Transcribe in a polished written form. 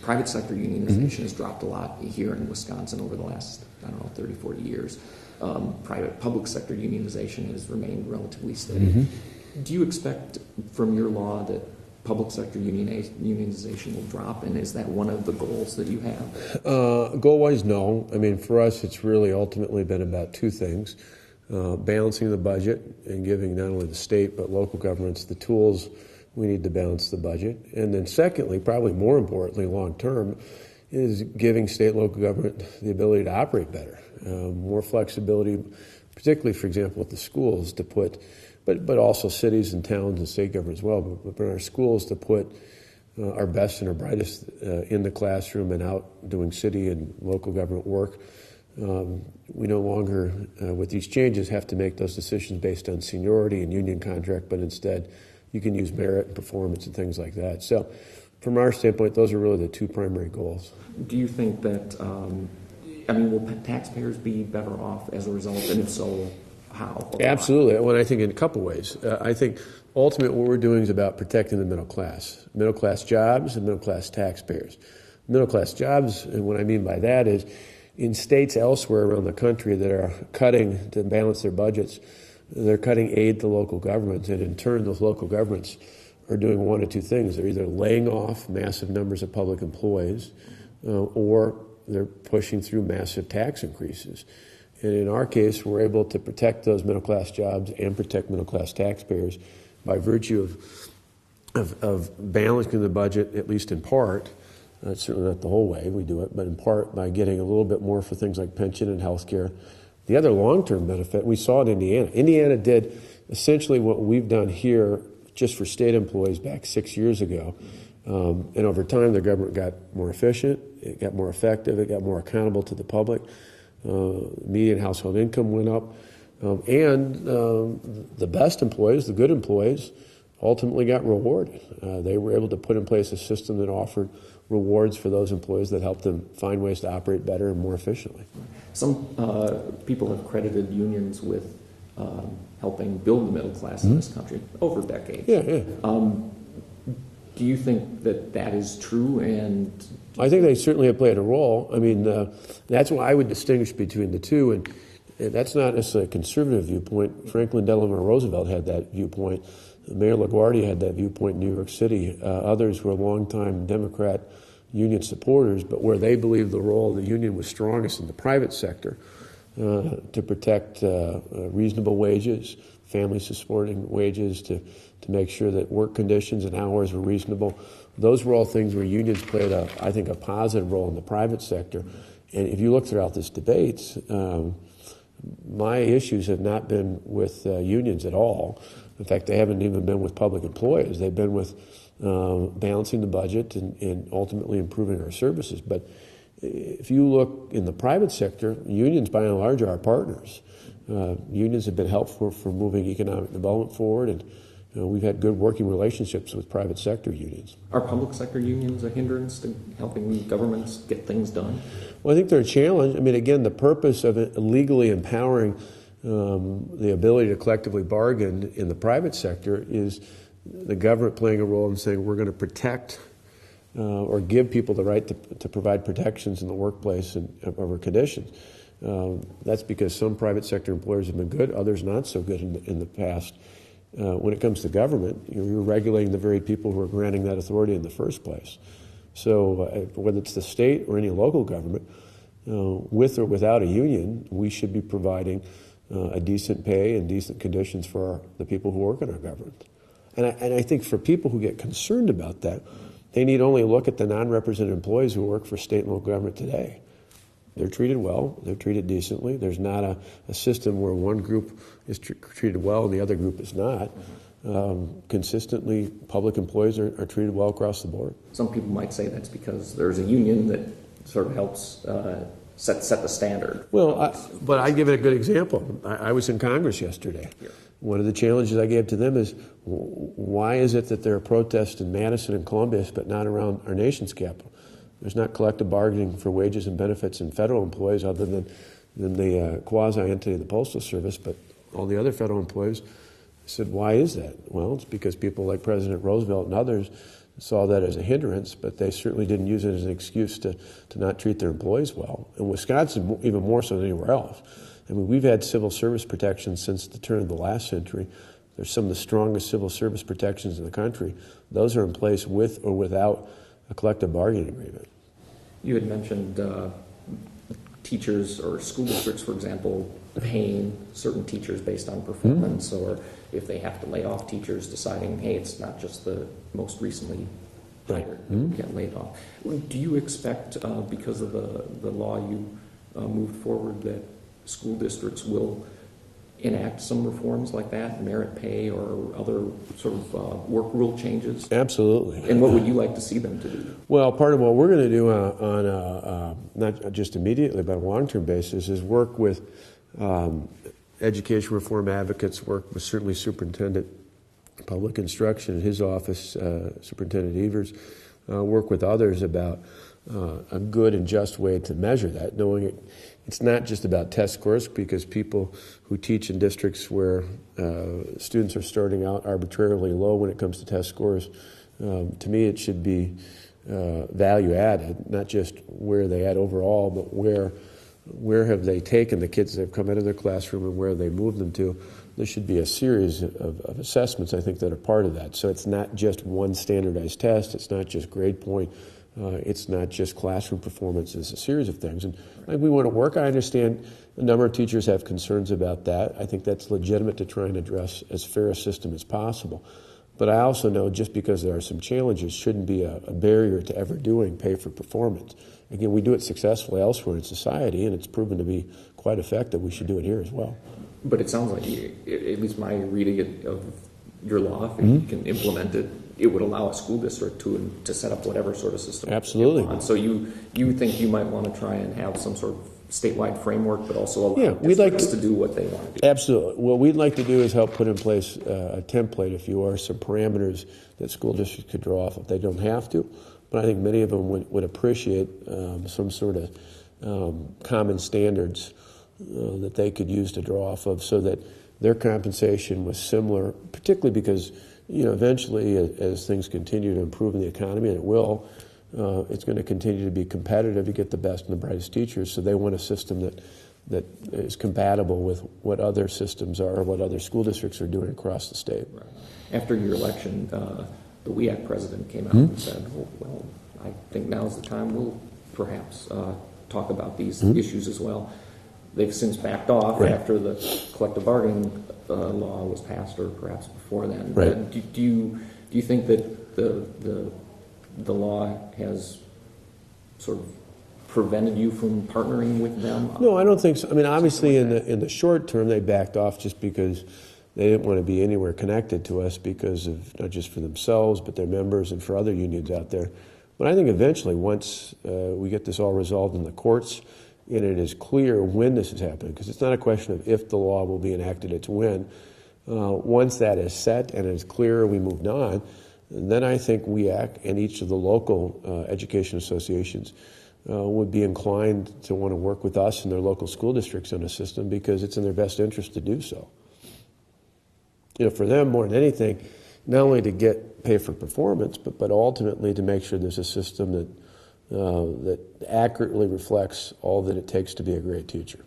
private sector unionization has dropped a lot here in Wisconsin over the last, 30, 40 years. Public sector unionization has remained relatively steady. Do you expect from your law that public sector unionization will drop, and is that one of the goals that you have? Goal-wise, no. I mean, for us, it's really ultimately been about two things. Balancing the budget and giving not only the state but local governments the tools we need to balance the budget. And then secondly, probably more importantly, long-term, is giving state and local government the ability to operate better. More flexibility, particularly, for example, with the schools to put, but also cities and towns and state government as well, but our schools to put our best and our brightest in the classroom and out doing city and local government work. We no longer, with these changes, have to make those decisions based on seniority and union contract, but instead you can use merit and performance and things like that. So from our standpoint, those are really the two primary goals. Do you think that, will taxpayers be better off as a result, and if so, how? Absolutely. Well, I think in a couple ways. I think ultimately what we're doing is about protecting the middle class jobs and middle class taxpayers. Middle class jobs, and what I mean by that is in states elsewhere around the country that are cutting to balance their budgets, they're cutting aid to local governments, and in turn those local governments are doing one of two things. They're either laying off massive numbers of public employees or they're pushing through massive tax increases. And in our case, we're able to protect those middle-class jobs and protect middle-class taxpayers by virtue of balancing the budget, at least in part. Certainly not the whole way we do it, but in part by getting a little bit more for things like pension and health care. The other long-term benefit, we saw in Indiana. Indiana did essentially what we've done here just for state employees back 6 years ago. And over time, the government got more efficient, it got more effective, it got more accountable to the public. Median household income went up. And the best employees, the good employees, ultimately got rewarded. They were able to put in place a system that offered rewards for those employees that helped them find ways to operate better and more efficiently. Some people have credited unions with helping build the middle class in this country over decades. Yeah. Do you think that that is true? And I think they certainly have played a role. I mean, that's why I would distinguish between the two, and that's not necessarily a conservative viewpoint. Franklin Delano Roosevelt had that viewpoint. Mayor LaGuardia had that viewpoint in New York City. Others were longtime Democrat union supporters, but where they believed the role of the union was strongest in the private sector to protect reasonable wages, family-supporting wages, to make sure that work conditions and hours were reasonable. Those were all things where unions played, I think, a positive role in the private sector. And if you look throughout this debate, my issues have not been with unions at all. In fact, they haven't even been with public employees. They've been with balancing the budget and ultimately improving our services. But if you look in the private sector, unions by and large are our partners. Unions have been helpful for moving economic development forward, and we've had good working relationships with private sector unions. Are public sector unions a hindrance to helping governments get things done? Well, I think they're a challenge. I mean, again, the purpose of it legally empowering the ability to collectively bargain in the private sector is the government playing a role in saying we're going to protect or give people the right to provide protections in the workplace and over conditions. That's because some private sector employers have been good, others not so good in the past. When it comes to government, you're regulating the very people who are granting that authority in the first place. So whether it's the state or any local government, with or without a union, we should be providing a decent pay and decent conditions for the people who work in our government. And I think for people who get concerned about that, they need only look at the non-represented employees who work for state and local government today. They're treated well, they're treated decently. There's not a system where one group is treated well and the other group is not. Consistently, public employees are treated well across the board. Some people might say that's because there's a union that sort of helps set the standard. Well, but I give it a good example. I was in Congress yesterday. Yeah. One of the challenges I gave to them is, why is it that there are protests in Madison and Columbus but not around our nation's capital? There's not collective bargaining for wages and benefits in federal employees other than the quasi-entity of the Postal Service, but all the other federal employees. I said, why is that? Well, it's because people like President Roosevelt and others saw that as a hindrance, but they certainly didn't use it as an excuse to not treat their employees well. In Wisconsin, even more so than anywhere else. I mean, we've had civil service protections since the turn of the last century. They're some of the strongest civil service protections in the country. Those are in place with or without a collective bargaining agreement. You had mentioned teachers or school districts, for example, paying certain teachers based on performance, or if they have to lay off teachers, deciding, hey, it's not just the most recently hired who get laid off. Do you expect, because of the law you moved forward, that school districts will enact some reforms like that, merit pay or other sort of work rule changes? Absolutely. And what would you like to see them to do? Well, part of what we're going to do on not just immediately, but on a long-term basis is work with education reform advocates, work with certainly Superintendent of Public Instruction in his office, Superintendent Evers, work with others about a good and just way to measure that, knowing it's not just about test scores, because people who teach in districts where students are starting out arbitrarily low when it comes to test scores, to me it should be value added, not just where they at overall, but where have they taken the kids that have come into their classroom and where they moved them to. There should be a series of assessments, I think, that are part of that. So it's not just one standardized test, it's not just grade point, it's not just classroom performance, it's a series of things. And we want to work. I understand a number of teachers have concerns about that. I think that's legitimate to try and address as fair a system as possible. But I also know just because there are some challenges shouldn't be a barrier to ever doing pay for performance. Again, we do it successfully elsewhere in society, and it's proven to be quite effective. We should do it here as well. But it sounds like, at least my reading of your law, if you can implement it, it would allow a school district to set up whatever sort of system. Absolutely. So you think you might want to try and have some sort of statewide framework, but also allow districts to do what they want to do. Absolutely. What we'd like to do is help put in place a template, if you are, some parameters that school districts could draw off if they don't have to. But I think many of them would appreciate some sort of common standards that they could use to draw off of, so that their compensation was similar, particularly because, eventually as things continue to improve in the economy, and it will, it's going to continue to be competitive to get the best and the brightest teachers. So they want a system that is compatible with what other systems are, what other school districts are doing across the state. Right. After your election, the WEAC president came out and said, well, I think now's the time we'll perhaps talk about these issues as well. They've since backed off after the collective bargaining law was passed, or perhaps before then. Right. Do you think that the law has sort of prevented you from partnering with them? No, I don't think so. I mean, obviously, in the short term, they backed off just because they didn't want to be anywhere connected to us, because of not just for themselves, but their members and for other unions out there. But I think eventually, once we get this all resolved in the courts, and it is clear when this is happening, because it's not a question of if the law will be enacted, it's when. Once that is set and it's clear, we moved on, and then I think WEAC and each of the local education associations would be inclined to want to work with us and their local school districts on a system, because it's in their best interest to do so. For them, more than anything, not only to get pay for performance, but ultimately to make sure there's a system that accurately reflects all that it takes to be a great teacher.